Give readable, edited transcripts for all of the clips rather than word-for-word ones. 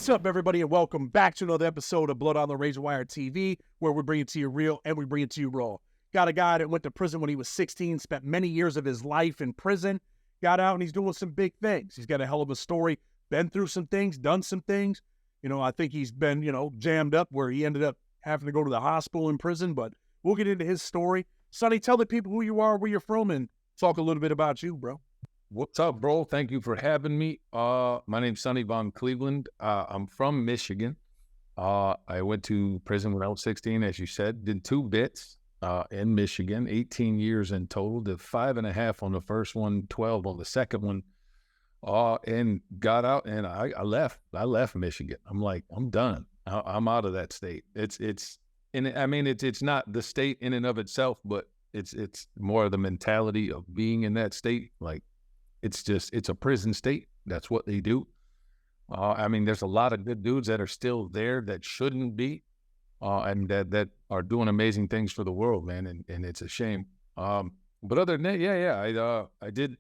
What's up, everybody, and welcome back to another episode of Blood on the Razor Wire TV, where we bring it to you real and we bring it to you raw. Got a guy that went to prison when he was 16, spent many years of his life in prison, got out, and he's doing some big things. He's got a hell of a story, been through some things, done some things. I think he's been, jammed up where he ended up having to go to the hospital in prison, but we'll get into his story. Sonny, tell the people who you are, where you're from, and talk a little bit about you, bro. What's up, bro? Thank you for having me. My name's Sonny von Cleveland. I'm from Michigan. I went to prison when I was 16, as you said. Did 2 bits in Michigan, 18 years in total. Did 5.5 on the first one, 12 on the second one. And got out, and I left. I left Michigan. I'm like, I'm done. I'm out of that state. It's not the state in and of itself, but it's more of the mentality of being in that state. Like, it's a prison state. That's what they do. There's a lot of good dudes that are still there that shouldn't be, and that are doing amazing things for the world, man. And it's a shame. But other than that, I did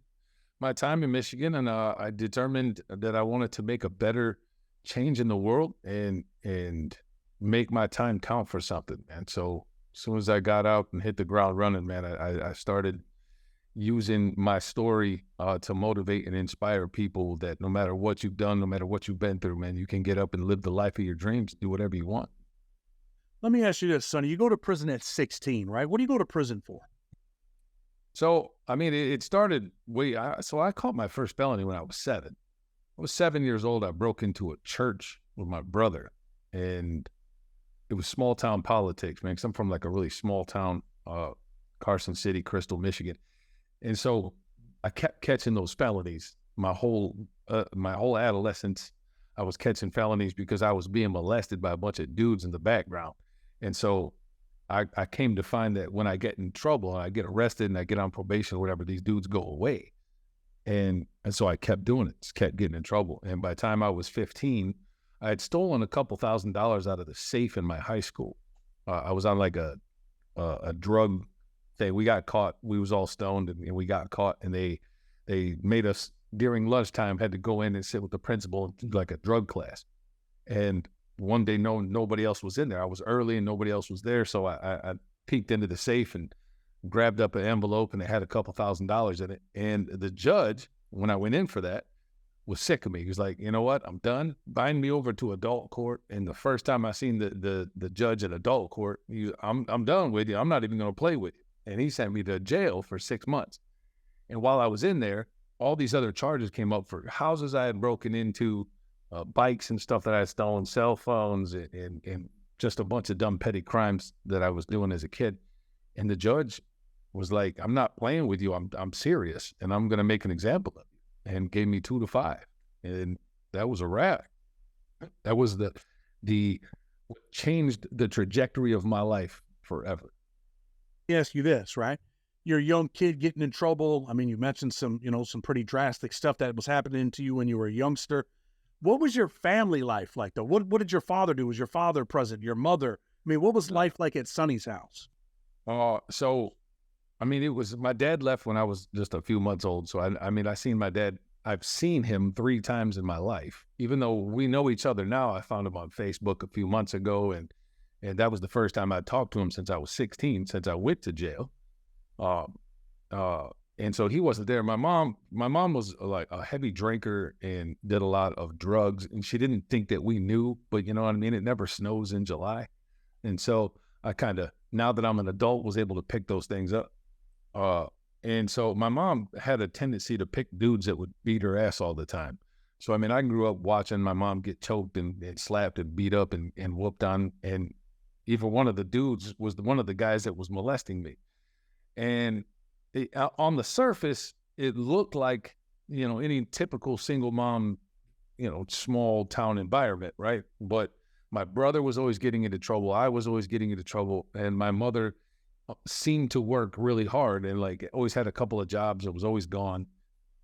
my time in Michigan, and I determined that I wanted to make a better change in the world and make my time count for something. And so as soon as I got out and hit the ground running, man, I started using my story to motivate and inspire people that no matter what you've done, no matter what you've been through, man, you can get up and live the life of your dreams, do whatever you want. Let me ask you this, Sonny. You go to prison at 16, right? What do you go to prison for? So, it started so I caught my first felony when I was 7. I was 7 years old. I broke into a church with my brother, and it was small town politics, man, 'cause I'm from like a really small town, Carson City, Crystal, Michigan. And so I kept catching those felonies my whole adolescence. I was catching felonies because I was being molested by a bunch of dudes in the background. And so I came to find that when I get in trouble and I get arrested and I get on probation or whatever, these dudes go away. And so I kept doing it, just kept getting in trouble. And by the time I was 15, I had stolen a couple $1,000s out of the safe in my high school. I was on like a drug thing. We got caught. We was all stoned and we got caught, and they made us during lunchtime had to go in and sit with the principal and do like a drug class. And one day, nobody else was in there. I was early and nobody else was there. So I peeked into the safe and grabbed up an envelope, and it had a couple $1,000s in it. And the judge, when I went in for that, was sick of me. He was like, you know what? I'm done. Bind me over to adult court. And the first time I seen the judge in adult court, I'm done with you. I'm not even going to play with you. And he sent me to jail for 6 months. And while I was in there, all these other charges came up for houses I had broken into, bikes and stuff that I had stolen, cell phones, and just a bunch of dumb petty crimes that I was doing as a kid. And the judge was like, I'm not playing with you. I'm serious, and I'm going to make an example of you, and gave me 2 to 5. And that was a wrap. That was what changed the trajectory of my life forever. Let me ask you this, right? You're a young kid getting in trouble. You mentioned some pretty drastic stuff that was happening to you when you were a youngster. What was your family life like, though? What did your father do? Was your father present? Your mother? What was life like at Sonny's house? It was, my dad left when I was just a few months old. So I seen my dad. I've seen him 3 times in my life. Even though we know each other now, I found him on Facebook a few months ago, and that was the first time I talked to him since I was 16, since I went to jail. And so he wasn't there. My mom was like a heavy drinker and did a lot of drugs, and she didn't think that we knew, but you know what I mean? It never snows in July. And so I kind of, now that I'm an adult, was able to pick those things up. And so my mom had a tendency to pick dudes that would beat her ass all the time. So, I grew up watching my mom get choked and slapped and beat up and whooped on. And even one of the dudes was one of the guys that was molesting me. And on the surface, it looked like, any typical single mom, small town environment, right? But my brother was always getting into trouble. I was always getting into trouble. And my mother seemed to work really hard and like always had a couple of jobs. It was always gone.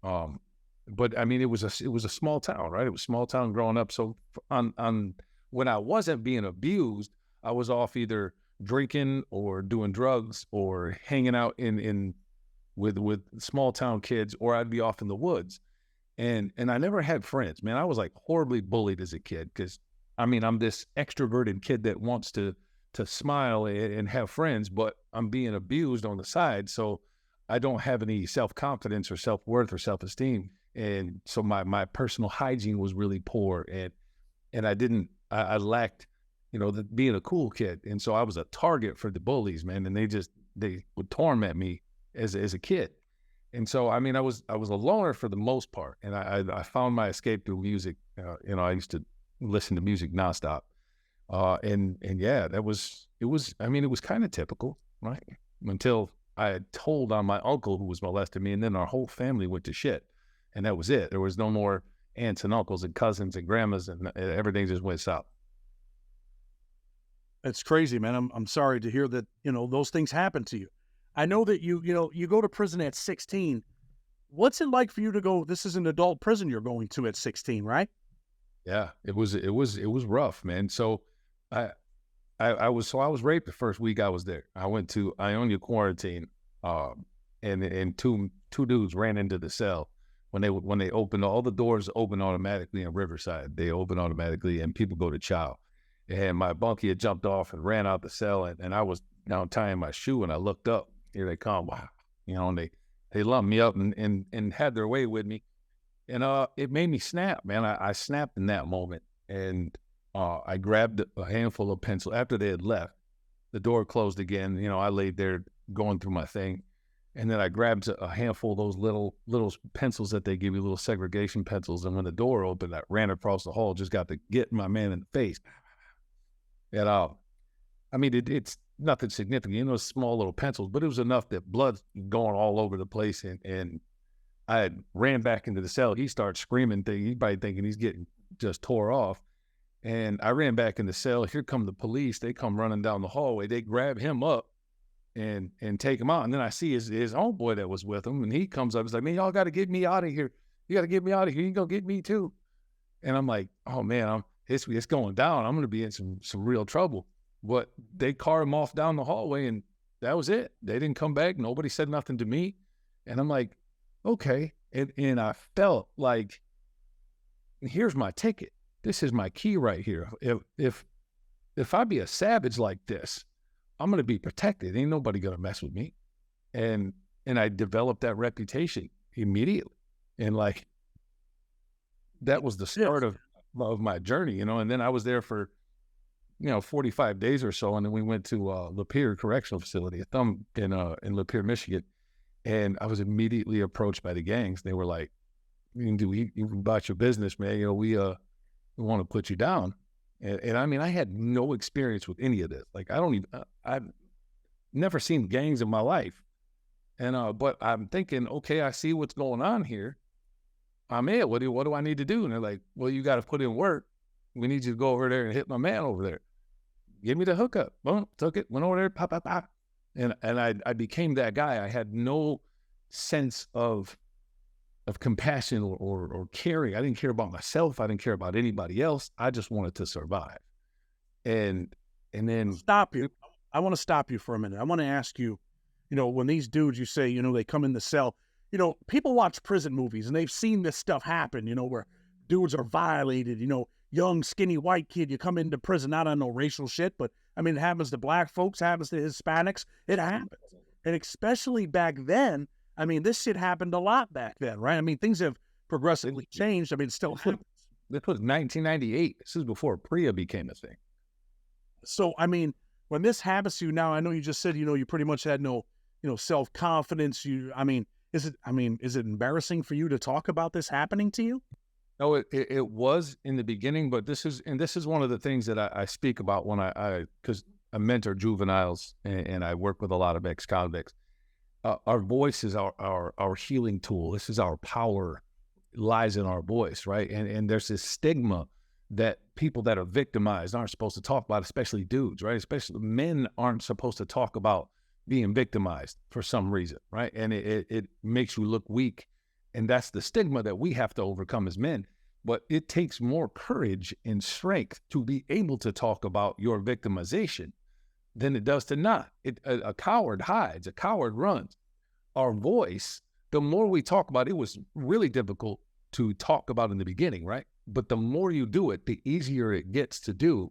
But it was a small town, right? It was small town growing up. So on when I wasn't being abused, I was off either drinking or doing drugs or hanging out with small town kids, or I'd be off in the woods. And I never had friends, man. I was like horribly bullied as a kid because I mean I'm this extroverted kid that wants to smile and have friends, but I'm being abused on the side. So I don't have any self-confidence or self-worth or self-esteem. And so my personal hygiene was really poor. And I lacked, being a cool kid. And so I was a target for the bullies, man. And they would torment me as a kid. And so, I mean, I was a loner for the most part. And I found my escape through music. I used to listen to music nonstop. And yeah, it was kind of typical, right? Until I had told on my uncle who was molesting me, and then our whole family went to shit. And that was it. There was no more aunts and uncles and cousins and grandmas, and everything just went south. It's crazy, man. I'm sorry to hear that, those things happen to you. I know that you go to prison at 16. What's it like for you to go? This is an adult prison you're going to at 16, right? Yeah, it was rough, man. So I I was raped the first week I was there. I went to Ionia quarantine, and two dudes ran into the cell when they opened, all the doors open automatically in Riverside. They open automatically, and people go to chow. And my bunkie had jumped off and ran out the cell, and I was now tying my shoe, and I looked up. Here they come, wow, and they lumped me up and had their way with me, and it made me snap, man. I snapped in that moment, and I grabbed a handful of pencils after they had left. The door closed again. I laid there going through my thing, and then I grabbed a handful of those little pencils that they give you, little segregation pencils. And when the door opened, I ran across the hall, just got to get my man in the face. And I mean, it's nothing significant, small little pencils, but it was enough that blood's going all over the place. And I had ran back into the cell. He started screaming. He's probably thinking he's getting just tore off. And I ran back in the cell. Here come the police. They come running down the hallway. They grab him up and take him out. And then I see his homeboy that was with him, and he comes up. He's like, "Man, y'all got to get me out of here. You got to get me out of here. You gonna get me too?" And I'm like, "Oh man, it's going down. I'm gonna be in some real trouble." But they carted him off down the hallway, and that was it. They didn't come back. Nobody said nothing to me. And I'm like, okay. And I felt like, here's my ticket. This is my key right here. If I be a savage like this, I'm going to be protected. Ain't nobody going to mess with me. And I developed that reputation immediately. And like, that was the start of my journey, and then I was there for, 45 days or so. And then we went to Lapeer Correctional Facility, in Lapeer, Michigan. And I was immediately approached by the gangs. They were like, "You about your business, man. We want to put you down." And I mean, I had no experience with any of this. Like, I've never seen gangs in my life. And, but I'm thinking, okay, I see what's going on here. I'm in. What do I need to do? And they're like, "Well, you got to put in work. We need you to go over there and hit my man over there. Give me the hookup." Boom, took it, went over there, pop, pop, pop. And I became that guy. I had no sense of compassion or caring. I didn't care about myself. I didn't care about anybody else. I just wanted to survive. And then Stop you. I want to stop you for a minute. I want to ask you, when these dudes, you say, they come in the cell, people watch prison movies and they've seen this stuff happen, where dudes are violated, young, skinny, white kid, you come into prison, not on no racial shit, but I mean, it happens to black folks, happens to Hispanics, it happens. And especially back then, I mean, this shit happened a lot back then, right? I mean, things have progressively changed. I mean, it still happens. This was 1998. This is before PREA became a thing. So, I mean, when this happens to you now, I know you just said, you pretty much had no, self-confidence. Is it embarrassing for you to talk about this happening to you? No, it was in the beginning, but this is one of the things that I speak about when because I mentor juveniles and I work with a lot of ex-convicts. Our voice is our healing tool. This is our power, lies in our voice, right? And there's this stigma that people that are victimized aren't supposed to talk about, especially dudes, right? Especially men aren't supposed to talk about being victimized for some reason, right? And it makes you look weak. And that's the stigma that we have to overcome as men. But it takes more courage and strength to be able to talk about your victimization than it does to not. A coward hides, a coward runs. Our voice, the more we talk about it, was really difficult to talk about in the beginning, right? But the more you do it, the easier it gets to do,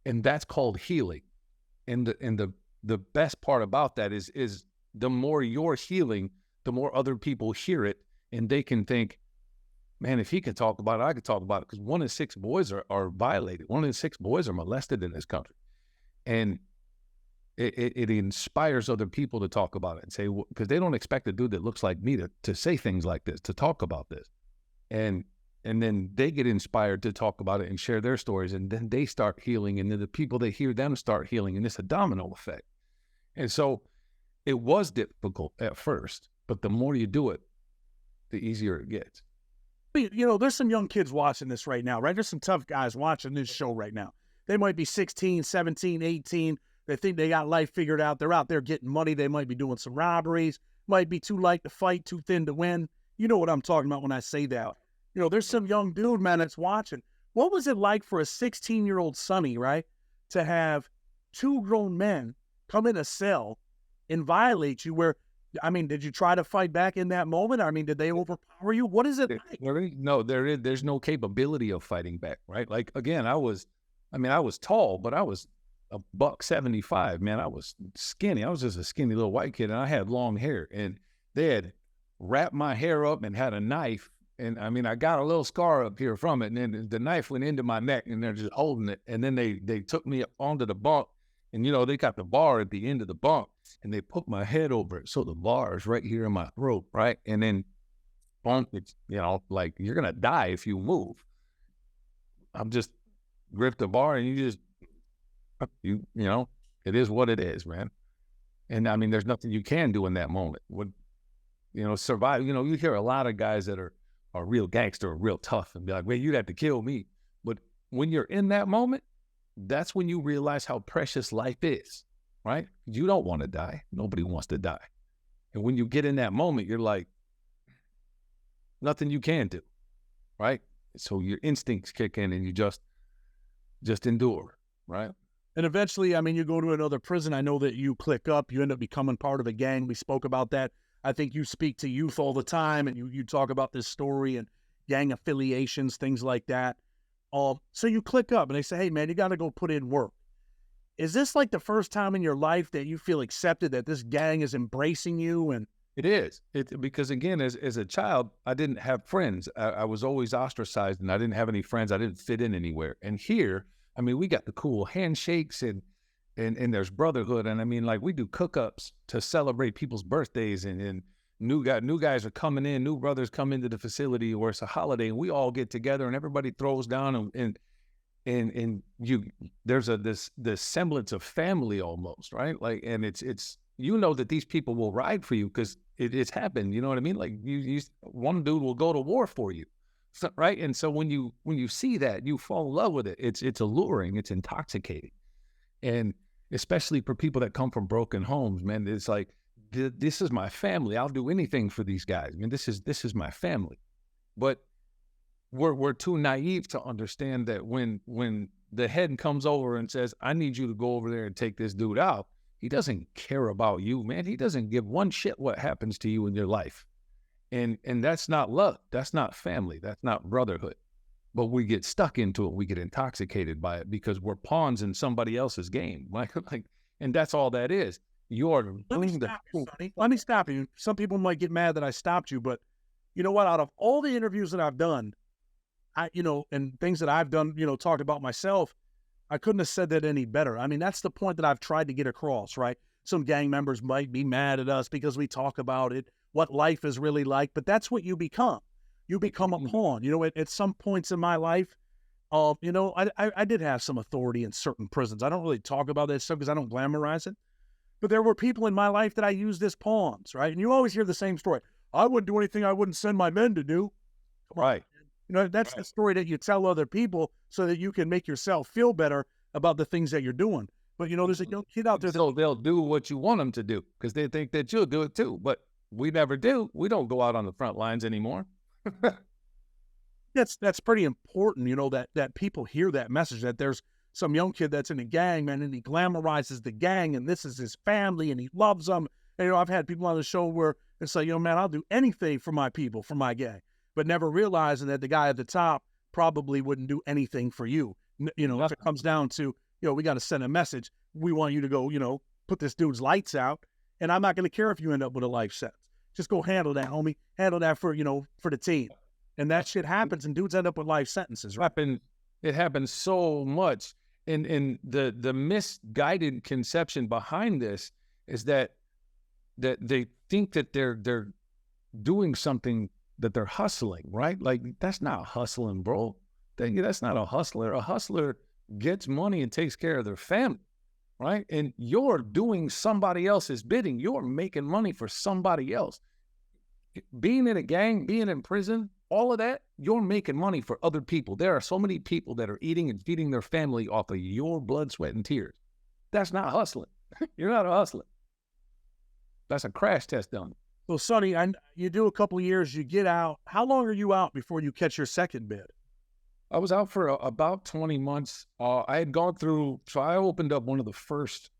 and that's called healing. And the best part about that is the more you're healing, the more other people hear it, and they can think, man, if he can talk about it, I could talk about it. Because 1 in 6 boys are violated. 1 in 6 boys are molested in this country. And it inspires other people to talk about it and say, because they don't expect a dude that looks like me to say things like this, to talk about this. And then they get inspired to talk about it and share their stories. And then they start healing. And then the people that hear them start healing. And it's a domino effect. And so it was difficult at first, but the more you do it, the easier it gets. You know, there's some young kids watching this right now, right? There's some tough guys watching this show right now. They might be 16, 17, 18. They think they got life figured out. They're out there getting money. They might be doing some robberies. Might be too light to fight, too thin to win. You know what I'm talking about when I say that. You know, there's some young dude, man, that's watching. What was it like for a 16-year-old Sonny, right, to have 2 grown men come in a cell and violate you where, I mean, did you try to fight back in that moment? I mean, did they overpower you? What is it like? No, there's no capability of fighting back, right? Like, again, I was tall, but I was $175, man. I was skinny. I was just a skinny little white kid, and I had long hair. And they had wrapped my hair up and had a knife. And, I mean, I got a little scar up here from it, and then the knife went into my neck, and they're just holding it. And then they took me onto the bunk, and, you know, they got the bar at the end of the bunk, and they put my head over it. So the bar is right here in my throat, right? And then, it's, you know, like, you're going to die if you move. I'm just grip the bar, and you know, it is what it is, man. And, I mean, there's nothing you can do in that moment. Survive. You know, you hear a lot of guys that are real gangster or real tough and be like, well, you'd have to kill me. But when you're in that moment, that's when you realize how precious life is, right? You don't want to die. Nobody wants to die. And when you get in that moment, you're like, nothing you can do, right? So your instincts kick in and you just endure, right? And eventually, I mean, you go to another prison. I know that you click up. You end up becoming part of a gang. We spoke about that. I think you speak to youth all the time, and you talk about this story and gang affiliations, things like that. So you click up, and they say, hey, man, you got to go put in work. Is this like the first time in your life that you feel accepted, that this gang is embracing you? And it is. Because, again, as a child, I didn't have friends. I was always ostracized, and I didn't have any friends. I didn't fit in anywhere. And here, I mean, we got the cool handshakes and there's brotherhood. And I mean, like, we do cook-ups to celebrate people's birthdays, and new guys are coming in, new brothers come into the facility, or it's a holiday, and we all get together and everybody throws down and there's this semblance of family almost, right? Like, and it's you know that these people will ride for you because it's happened. You know what I mean? Like, one dude will go to war for you. So, right. And so when you see that, you fall in love with it. It's alluring. It's intoxicating. And especially for people that come from broken homes, man, it's like, this is my family. I'll do anything for these guys. I mean, this is my family. But we're too naive to understand that when the head comes over and says, I need you to go over there and take this dude out, he doesn't care about you, man. He doesn't give one shit what happens to you in your life. And that's not love. That's not family. That's not brotherhood. But we get stuck into it. We get intoxicated by it because we're pawns in somebody else's game. And that's all that is. Let me stop you. Some people might get mad that I stopped you, but you know what? Out of all the interviews that I've done, and things that I've done, talked about myself, I couldn't have said that any better. I mean, that's the point that I've tried to get across, right? Some gang members might be mad at us because we talk about it, what life is really like, but that's what you become. You become a pawn. At some points in my life, I did have some authority in certain prisons. I don't really talk about that stuff because I don't glamorize it. But there were people in my life that I used as pawns, right? And you always hear the same story. I wouldn't do anything I wouldn't send my men to do. Right. That's right. The story that you tell other people so that you can make yourself feel better about the things that you're doing. But, there's a young kid out there. So they'll do what you want them to do because they think that you'll do it too. But we never do. We don't go out on the front lines anymore. That's pretty important, that people hear that message, that there's some young kid that's in a gang, man, and he glamorizes the gang, and this is his family, and he loves them. And, I've had people on the show where it's like, man, I'll do anything for my people, for my gang. but never realizing that the guy at the top probably wouldn't do anything for you. You know, if it comes down to, you know, we got to send a message. We want you to go, you know, put this dude's lights out, and I'm not going to care if you end up with a life sentence. Just go handle that, homie. Handle that for, you know, for the team. And that shit happens, and dudes end up with life sentences. Right? It happens so much. And the misguided conception behind this is that they think that they're doing something, that they're hustling, right? Like, that's not hustling, bro. That's not a hustler. A hustler gets money and takes care of their family, right? And you're doing somebody else's bidding. You're making money for somebody else. Being in a gang, being in prison, all of that, you're making money for other people. There are so many people that are eating and feeding their family off of your blood, sweat, and tears. That's not hustling. You're not a hustler. That's a crash test done. So, Sonny, you do a couple of years, you get out. How long are you out before you catch your second bid? I was out for about 20 months. I had gone through, so I opened up one of the first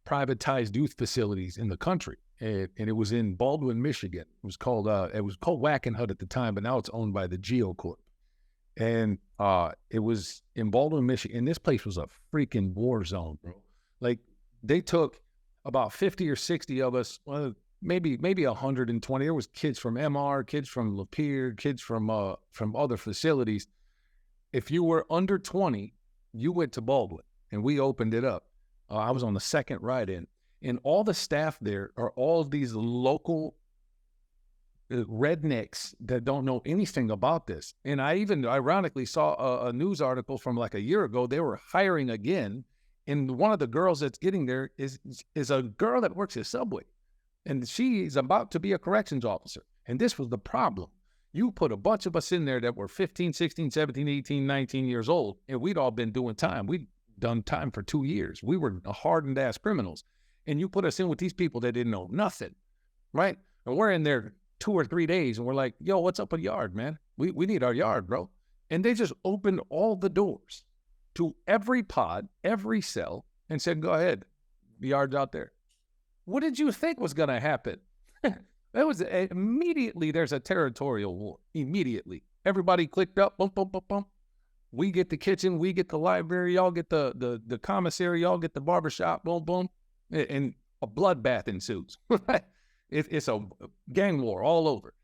privatized youth facilities in the country. And it was in Baldwin, Michigan. It was called Wackenhut at the time, but now it's owned by the Geo Corp. And it was in Baldwin, Michigan. And this place was a freaking war zone, bro. Like, they took about 50 or 60 of us, well, maybe 120. There was kids from MR, kids from Lapeer, kids from other facilities. If you were under 20, you went to Baldwin, and we opened it up. I was on the second ride-in. And all the staff there are all of these local rednecks that don't know anything about this. And I even ironically saw a news article from like a year ago. They were hiring again. And one of the girls that's getting there is a girl that works at Subway. And she's about to be a corrections officer. And this was the problem. You put a bunch of us in there that were 15, 16, 17, 18, 19 years old, and we'd all been doing time. We'd done time for 2 years. We were hardened-ass criminals. And you put us in with these people that didn't know nothing, right? And we're in there 2 or 3 days, and we're like, yo, what's up with yard, man? We need our yard, bro. And they just opened all the doors to every pod, every cell, and said, go ahead, the yard's out there. What did you think was going to happen? That was immediately, there's a territorial war. Immediately. Everybody clicked up, bump, bump, bump, bump. We get the kitchen, we get the library, y'all get the commissary, y'all get the barbershop, boom, boom. And a bloodbath ensues. It's a gang war all over.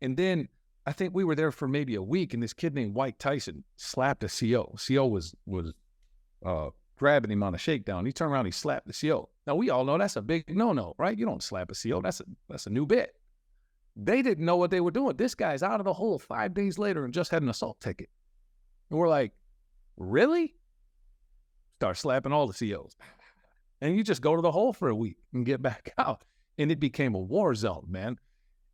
And then I think we were there for maybe a week, and this kid named White Tyson slapped a CO. CO was grabbing him on a shakedown. He turned around, he slapped the CO. Now, we all know that's a big no-no, right? You don't slap a CO. That's a new bit. They didn't know what they were doing. This guy's out of the hole 5 days later and just had an assault ticket. And we're like, really? Start slapping all the COs. And you just go to the hole for a week and get back out. And it became a war zone, man.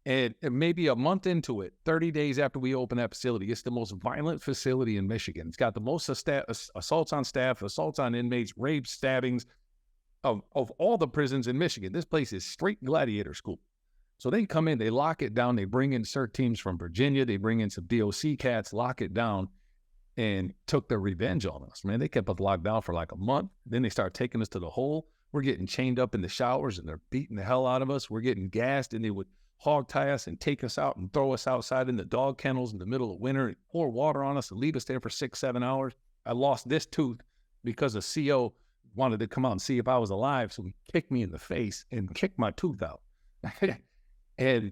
And maybe a month into it, 30 days after we opened that facility, it's the most violent facility in Michigan. It's got the most assaults on staff, assaults on inmates, rapes, stabbings of all the prisons in Michigan. This place is straight gladiator school. So they come in, they lock it down, they bring in CERT teams from Virginia, they bring in some DOC cats, lock it down, and took their revenge on us, man. They kept us locked down for like a month. Then they started taking us to the hole. We're getting chained up in the showers, and they're beating the hell out of us. We're getting gassed, and they would hog tie us and take us out and throw us outside in the dog kennels in the middle of winter and pour water on us and leave us there for 6-7 hours. I lost this tooth because a CO wanted to come out and see if I was alive, so he kicked me in the face and kicked my tooth out. and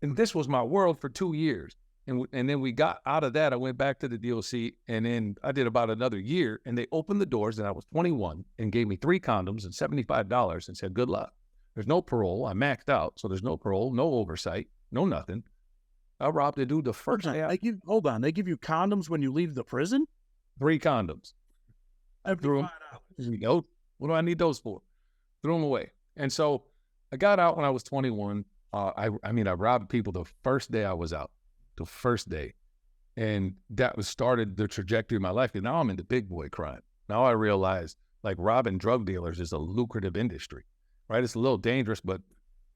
this was my world for 2 years. And then we got out of that. I went back to the DOC, and then I did about another year, and they opened the doors, and I was 21 and gave me 3 condoms and $75 and said, good luck. There's no parole. I maxed out, so there's no parole, no oversight, no nothing. I robbed a dude the first day. Hold on. They give you condoms when you leave the prison? 3 condoms. I threw them. What do I need those for? Threw them away. And so I got out when I was 21. I robbed people the first day I was out. The first day. And that started the trajectory of my life. And now I'm into big boy crime. Now I realize, like, robbing drug dealers is a lucrative industry, right? It's a little dangerous, but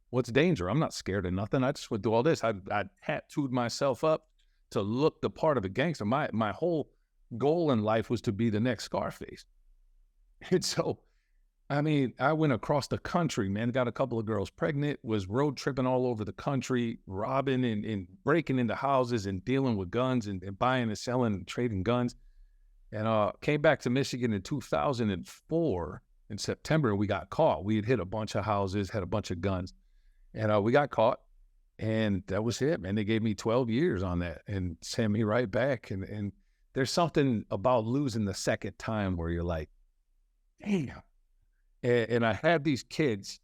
what's danger? I'm not scared of nothing. I just would do all this. I tattooed myself up to look the part of a gangster. My whole goal in life was to be the next Scarface. And so I mean, I went across the country, man, got a couple of girls pregnant, was road tripping all over the country, robbing and breaking into houses and dealing with guns and buying and selling and trading guns. And came back to Michigan in 2004 in September, and we got caught. We had hit a bunch of houses, had a bunch of guns, and we got caught. And that was it, man. They gave me 12 years on that and sent me right back. And there's something about losing the second time where you're like, damn. And I had these kids,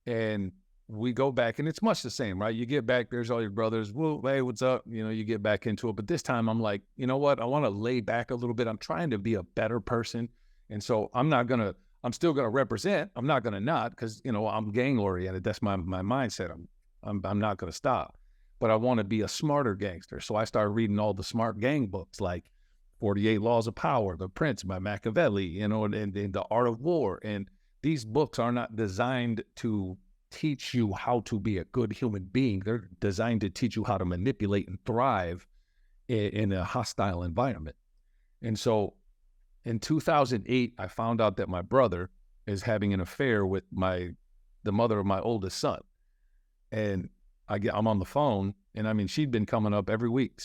and we go back, and it's much the same, right? You get back, there's all your brothers. Well, hey, what's up? You know, you get back into it. But this time I'm like, you know what? I want to lay back a little bit. I'm trying to be a better person. And so I'm still going to represent. I'm not going to not, because, you know, I'm gang oriented. That's my mindset. I'm not going to stop, but I want to be a smarter gangster. So I started reading all the smart gang books, like 48 Laws of Power, The Prince by Machiavelli, you know, and The Art of War. And these books are not designed to teach you how to be a good human being. They're designed to teach you how to manipulate and thrive in a hostile environment. And so in 2008, I found out that my brother is having an affair with the mother of my oldest son. And I'm on the phone, and I mean, she'd been coming up every week,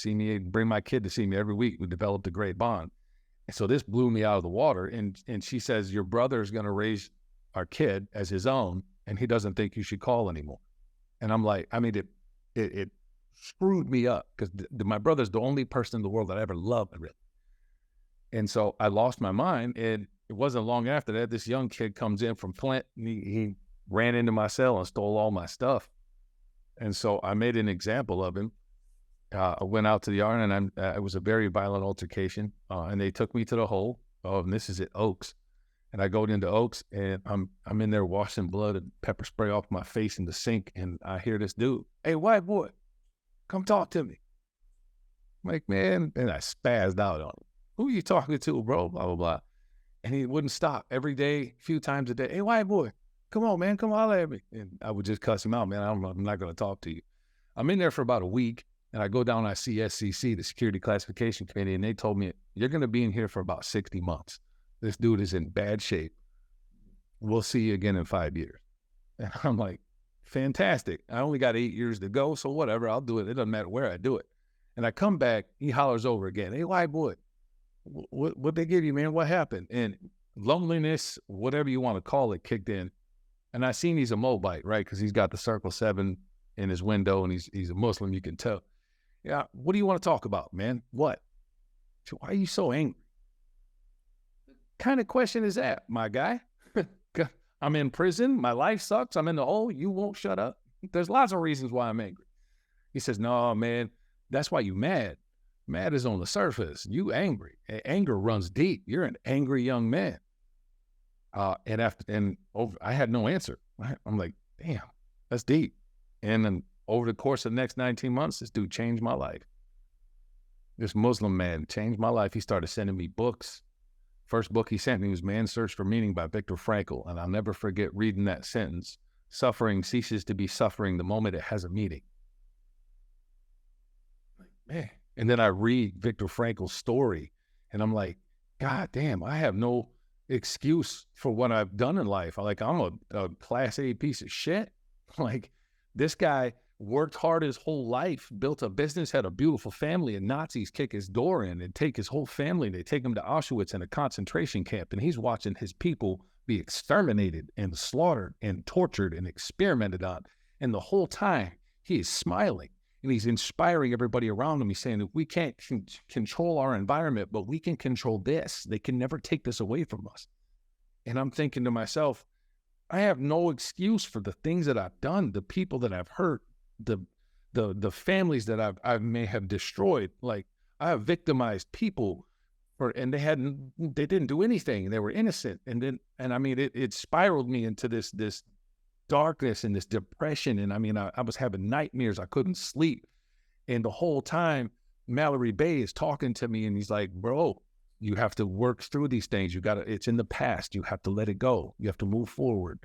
bring my kid to see me every week. We developed a great bond. And so this blew me out of the water. And she says, your brother is going to raise our kid as his own, and he doesn't think you should call anymore. And I'm like, I mean, it screwed me up, because my brother's the only person in the world that I ever loved, really. And so I lost my mind. And it wasn't long after that, this young kid comes in from Flint, and he ran into my cell and stole all my stuff. And so I made an example of him. I went out to the yard, and it was a very violent altercation. And they took me to the hole. Oh, and this is at Oaks. And I go into Oaks, and I'm in there washing blood and pepper spray off my face in the sink. And I hear this dude, hey, white boy, come talk to me. I'm like, man, and I spazzed out on him. Who are you talking to, bro? Blah, blah, blah. And he wouldn't stop every day, a few times a day. Hey, white boy, come on, man, come holler at me. And I would just cuss him out, man. I'm not going to talk to you. I'm in there for about a week, and I go down, I see SCC, the Security Classification Committee, and they told me, you're going to be in here for about 60 months. This dude is in bad shape. We'll see you again in 5 years. And I'm like, fantastic. I only got 8 years to go, so whatever, I'll do it. It doesn't matter where I do it. And I come back, he hollers over again. Hey, white boy, what they give you, man? What happened? And loneliness, whatever you want to call it, kicked in. And I seen he's a Moabite, right? Because he's got the Circle 7 in his window, and he's a Muslim, you can tell. Yeah, what do you want to talk about, man? What? Why are you so angry? Kind of question is that, my guy? I'm in prison. My life sucks. I'm in the hole. You won't shut up. There's lots of reasons why I'm angry. He says, no, man, that's why you mad. Mad is on the surface. You angry. Anger runs deep. You're an angry young man. I had no answer. I'm like, damn, that's deep. And then over the course of the next 19 months, this dude changed my life. This Muslim man changed my life. He started sending me books. First book he sent me was Man's Search for Meaning by Viktor Frankl. And I'll never forget reading that sentence. Suffering ceases to be suffering the moment it has a meaning. Like, man. And then I read Viktor Frankl's story, and I'm like, God damn, I have no excuse for what I've done in life. I'm a class A piece of shit. Like, this guy worked hard his whole life, built a business, had a beautiful family, and Nazis kick his door in and take his whole family. They take him to Auschwitz in a concentration camp, and he's watching his people be exterminated and slaughtered and tortured and experimented on. And the whole time, he is smiling, and he's inspiring everybody around him. He's saying that we can't control our environment, but we can control this. They can never take this away from us. And I'm thinking to myself, I have no excuse for the things that I've done, the people that I've hurt, the families that I may have destroyed. Like, I have victimized people and they didn't do anything. They were innocent. And I mean, it spiraled me into this darkness and this depression. And I mean, I was having nightmares. I couldn't sleep. And the whole time, Mallory Bay is talking to me, and he's like, bro, you have to work through these things. It's in the past. You have to let it go. You have to move forward.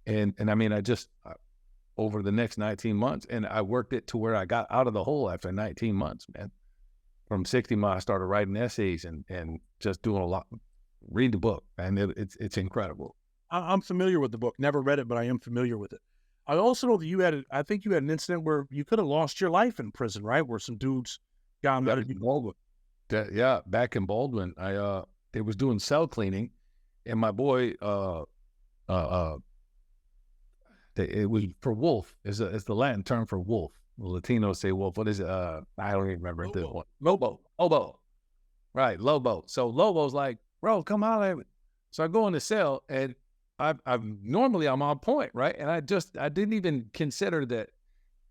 And I mean, over the next 19 months, and I worked it to where I got out of the hole after 19 months, man. From 60 months, I started writing essays and just doing a lot. Read the book, and it's incredible. I'm familiar with the book. Never read it, but I am familiar with it. I also know that I think you had an incident where you could have lost your life in prison, right? Where some dudes got mad at you. Baldwin. Yeah, back in Baldwin, they was doing cell cleaning, and my boy, it was for wolf. It's the Latin term for wolf. The Latinos say wolf. What is it? I don't even remember this one. Lobo. Right, Lobo. So Lobo's like, bro, come out at me. So I go in the cell, and normally I'm on point, right? And I didn't even consider that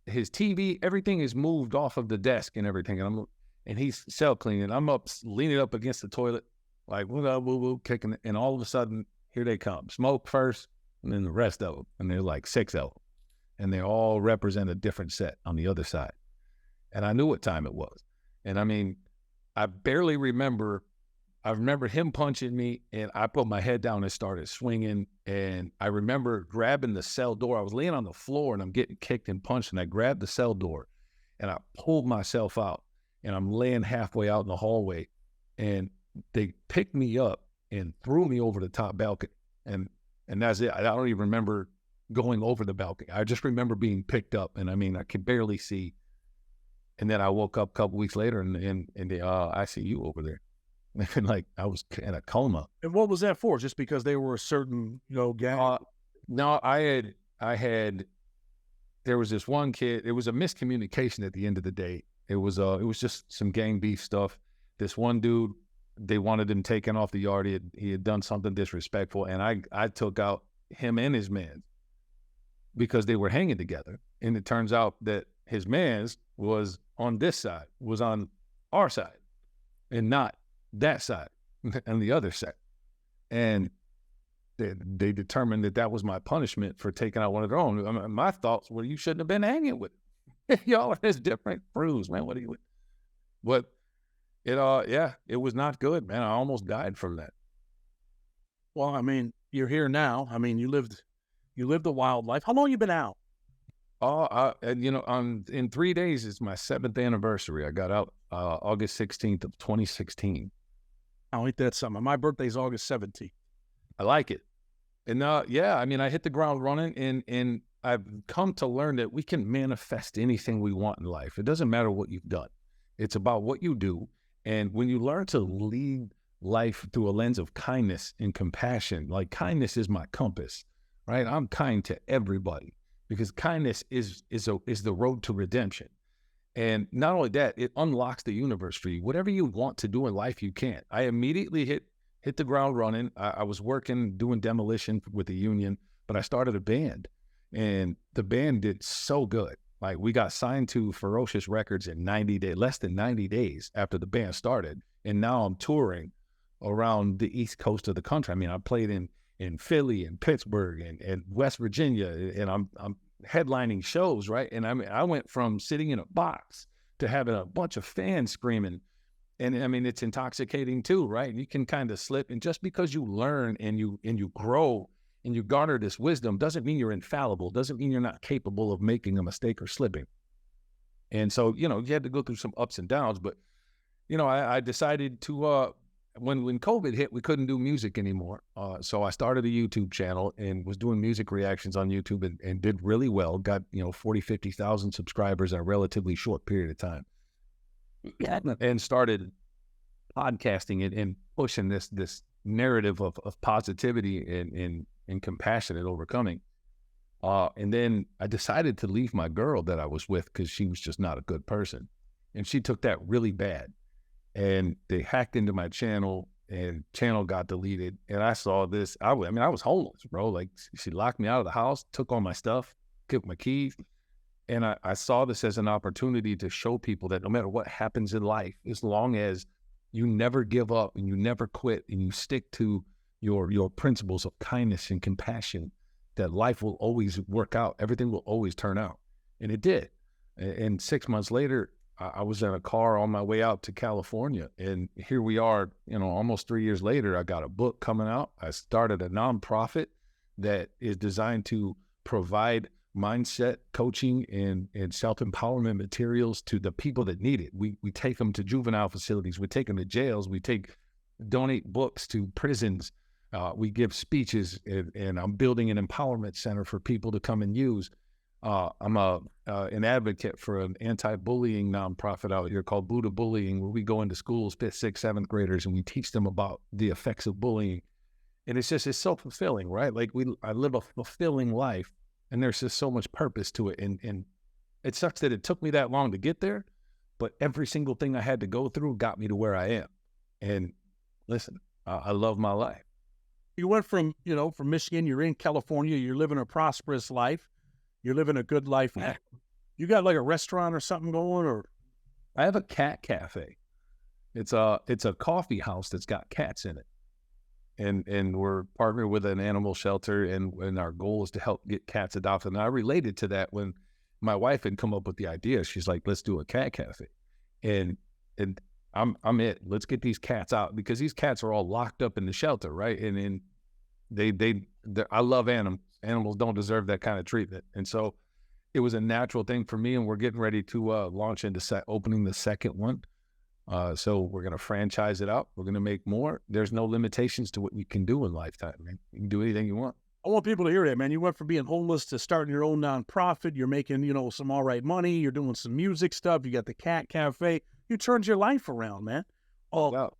his TV, everything is moved off of the desk and everything, and he's cell cleaning. I'm leaning up against the toilet, like woo, kicking it, and all of a sudden, here they come. Smoke first, and then the rest of them, and there's like 6 of them, and they all represent a different set on the other side. And I knew what time it was, and I mean, I barely remember. I remember him punching me, and I put my head down and started swinging. And I remember grabbing the cell door. I was laying on the floor, and I'm getting kicked and punched, and I grabbed the cell door, and I pulled myself out, and I'm laying halfway out in the hallway, and they picked me up and threw me over the top balcony, and that's it. I don't even remember going over the balcony. I just remember being picked up, and I mean, I could barely see. And then I woke up a couple weeks later in the ICU over there. And like I was in a coma. And what was that for? Just because they were a certain, gang? No, I had. There was this one kid. It was a miscommunication at the end of the day. It was just some gang beef stuff. This one dude, they wanted him taken off the yard. He had done something disrespectful, and I took out him and his man because they were hanging together. And it turns out that his man's was on this side, was on our side, and not that side and the other side. And they determined that was my punishment for taking out one of their own. I mean, my thoughts were, you shouldn't have been hanging with y'all are just different crews, man. What do you? But it was not good, man. I almost died from that. Well, I mean, you're here now. I mean, you lived a wild life. How long you been out? In 3 days, it's my 7th anniversary. I got out August 16th of 2016. Oh, ain't that something? My birthday's August 17th. I like it. And I mean, I hit the ground running, and I've come to learn that we can manifest anything we want in life. It doesn't matter what you've done. It's about what you do. And when you learn to lead life through a lens of kindness and compassion, like kindness is my compass, right? I'm kind to everybody because kindness is the road to redemption. And not only that, it unlocks the universe for you. Whatever you want to do in life, you can. I immediately hit the ground running. I was working, doing demolition with the union, but I started a band, and the band did so good. Like, we got signed to Ferocious Records in 90 days, less than 90 days after the band started. And now I'm touring around the East Coast of the country. I mean, I played in Philly and Pittsburgh and West Virginia, and I'm headlining shows, right? And I mean, I went from sitting in a box to having a bunch of fans screaming. And I mean, it's intoxicating too, right? You can kind of slip. And just because you learn and you grow and you garner this wisdom doesn't mean you're infallible, doesn't mean you're not capable of making a mistake or slipping. And so, you had to go through some ups and downs. But, I decided to, when COVID hit, we couldn't do music anymore. So I started a YouTube channel and was doing music reactions on YouTube and did really well. Got, 40, 50,000 subscribers in a relatively short period of time. And started podcasting it and pushing this narrative of positivity and compassion and overcoming. And then I decided to leave my girl that I was with because she was just not a good person. And she took that really bad. And they hacked into my channel, and channel got deleted. And I saw this. I was homeless, bro. Like, she locked me out of the house, took all my stuff, took my keys. And I saw this as an opportunity to show people that no matter what happens in life, as long as you never give up and you never quit and you stick to your principles of kindness and compassion, that life will always work out. Everything will always turn out. And it did. And 6 months later, I was in a car on my way out to California. And here we are, almost 3 years later. I got a book coming out. I started a nonprofit that is designed to provide mindset coaching and self-empowerment materials to the people that need it. We take them to juvenile facilities. We take them to jails. We donate books to prisons. We give speeches, and I'm building an empowerment center for people to come and use. I'm an advocate for an anti-bullying nonprofit out here called Buddha Bullying, where we go into schools, 5th, 6th, 7th graders, and we teach them about the effects of bullying. And it's so fulfilling, right? Like I live a fulfilling life, and there's just so much purpose to it. And it sucks that it took me that long to get there, but every single thing I had to go through got me to where I am. And listen, I love my life. You went from Michigan, you're in California, you're living a prosperous life. You're living a good life. You got like a restaurant or something going, or? I have a cat cafe. It's a coffee house that's got cats in it. And we're partnered with an animal shelter, and our goal is to help get cats adopted. And I related to that when my wife had come up with the idea. She's like, let's do a cat cafe. And I'm it. Let's get these cats out, because these cats are all locked up in the shelter, right? And I love animals. Animals don't deserve that kind of treatment. And so it was a natural thing for me, and we're getting ready to launch into opening the second one. So we're going to franchise it out. We're going to make more. There's no limitations to what you can do in lifetime, man. You can do anything you want. I want people to hear that, man. You went from being homeless to starting your own nonprofit. You're making, some all right money. You're doing some music stuff. You got the cat cafe. You turned your life around, man. Oh, wow.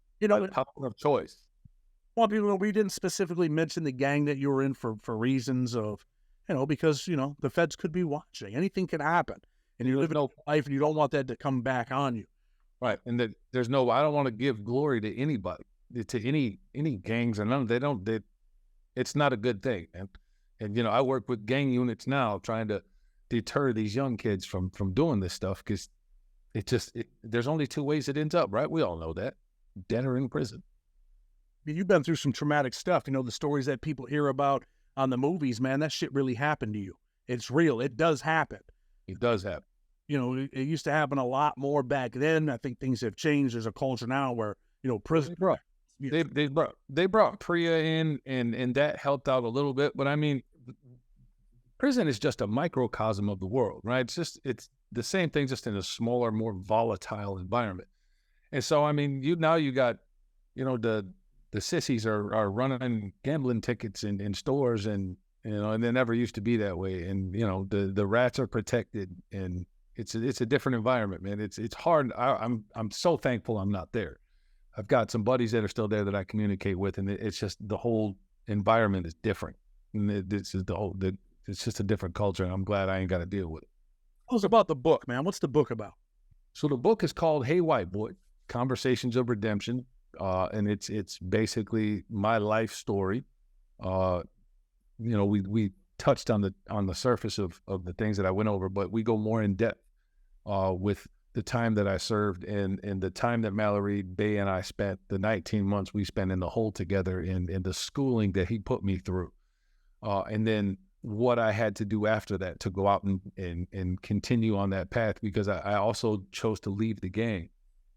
Power of choice. I want people to know we didn't specifically mention the gang that you were in for reasons of, because, the feds could be watching. Anything can happen. And you're living a life, and you don't want that to come back on you. Right. And I don't want to give glory to anybody, to any gangs or none. It's not a good thing. And I work with gang units now, trying to deter these young kids from doing this stuff, because there's only two ways it ends up, right? We all know that. Dead or in prison. You've been through some traumatic stuff. The stories that people hear about on the movies, man, that shit really happened to you. It's real. It does happen. It does happen. It used to happen a lot more back then. I think things have changed. There's a culture now where, prison. They brought Priya in, and that helped out a little bit. But I mean, prison is just a microcosm of the world, right? It's the same thing, just in a smaller, more volatile environment. And so, I mean, you got, the sissies are running gambling tickets in stores, and they never used to be that way. And the rats are protected, and it's a different environment, man. It's hard. I'm so thankful I'm not there. I've got some buddies that are still there that I communicate with, and it's just the whole environment is different. And it's just a different culture, and I'm glad I ain't got to deal with it. Tell us about the book, man. What's the book about? So the book is called Hey White Boy, Conversations of Redemption. And it's basically my life story. We touched on the surface of the things that I went over, but we go more in depth with the time that I served, and the time that Mallory Bay and I spent, the 19 months we spent in the hole together, and the schooling that he put me through, and then what I had to do after that to go out and continue on that path, because I also chose to leave the gang,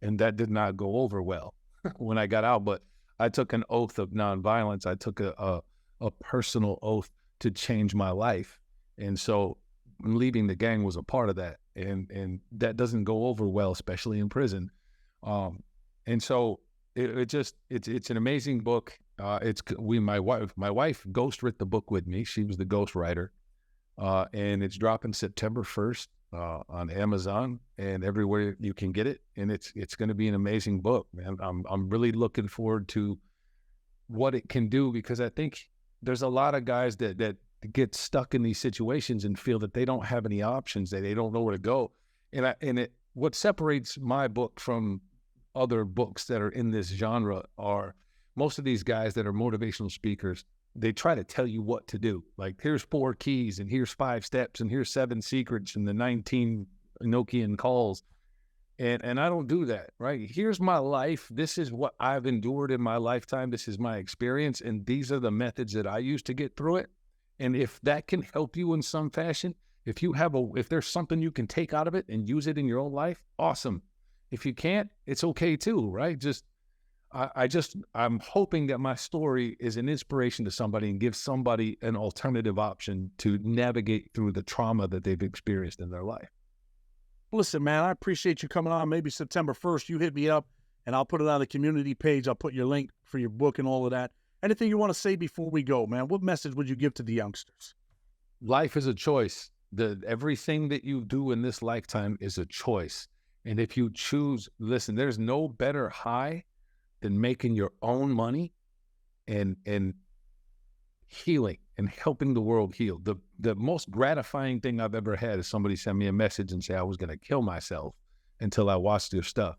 and that did not go over well when I got out. But I took an oath of nonviolence. I took a personal oath to change my life. And so leaving the gang was a part of that. And that doesn't go over well, especially in prison. And so it's an amazing book. My wife ghost wrote the book with me. She was the ghost writer. And it's dropping September 1st. On Amazon and everywhere you can get it, and it's going to be an amazing book, man. I'm really looking forward to what it can do, because I think there's a lot of guys that get stuck in these situations and feel that they don't have any options, that they don't know where to go. What separates my book from other books that are in this genre are most of these guys that are motivational speakers. They try to tell you what to do. Like, here's 4 keys, and here's 5 steps, and here's 7 secrets, and the 19 Nokian calls. And I don't do that, right? Here's my life. This is what I've endured in my lifetime. This is my experience. And these are the methods that I use to get through it. And if that can help you in some fashion, if there's something you can take out of it and use it in your own life, awesome. If you can't, it's okay too, right? I'm hoping that my story is an inspiration to somebody and gives somebody an alternative option to navigate through the trauma that they've experienced in their life. Listen, man, I appreciate you coming on. Maybe September 1st, you hit me up, and I'll put it on the community page. I'll put your link for your book and all of that. Anything you want to say before we go, man? What message would you give to the youngsters? Life is a choice. Everything that you do in this lifetime is a choice. And if you choose, listen, there's no better high than making your own money and healing and helping the world heal. The most gratifying thing I've ever had is somebody send me a message and say I was going to kill myself until I watched your stuff,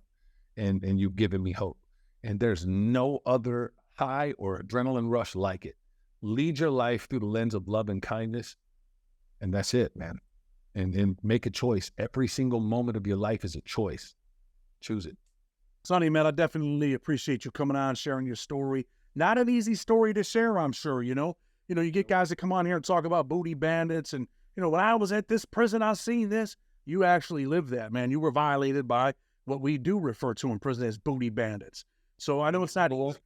and you've given me hope. And there's no other high or adrenaline rush like it. Lead your life through the lens of love and kindness, and that's it, man. And make a choice. Every single moment of your life is a choice. Choose it. Sonny, man, I definitely appreciate you coming on, sharing your story. Not an easy story to share, I'm sure, you know. You get guys that come on here and talk about booty bandits and, when I was at this prison, I seen this. You actually lived that, man. You were violated by what we do refer to in prison as booty bandits. So I know it's not easy.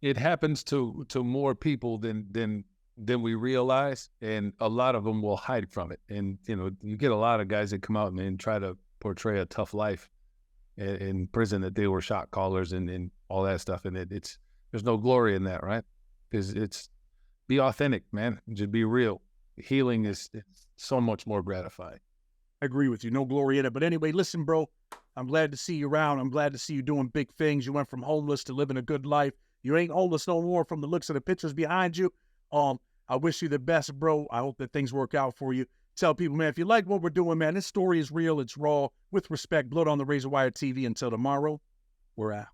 It happens to more people than we realize, and a lot of them will hide from it. And, you get a lot of guys that come out and try to portray a tough life in prison, that they were shot callers and all that stuff. And there's no glory in that, right? Because be authentic, man. Just be real. Healing is so much more gratifying. I agree with you. No glory in it. But anyway, listen, bro, I'm glad to see you around. I'm glad to see you doing big things. You went from homeless to living a good life. You ain't homeless no more from the looks of the pictures behind you. I wish you the best, bro. I hope that things work out for you. Tell people, man, if you like what we're doing, man, this story is real. It's raw. With respect, Blood on the Razor Wire TV. Until tomorrow, we're out.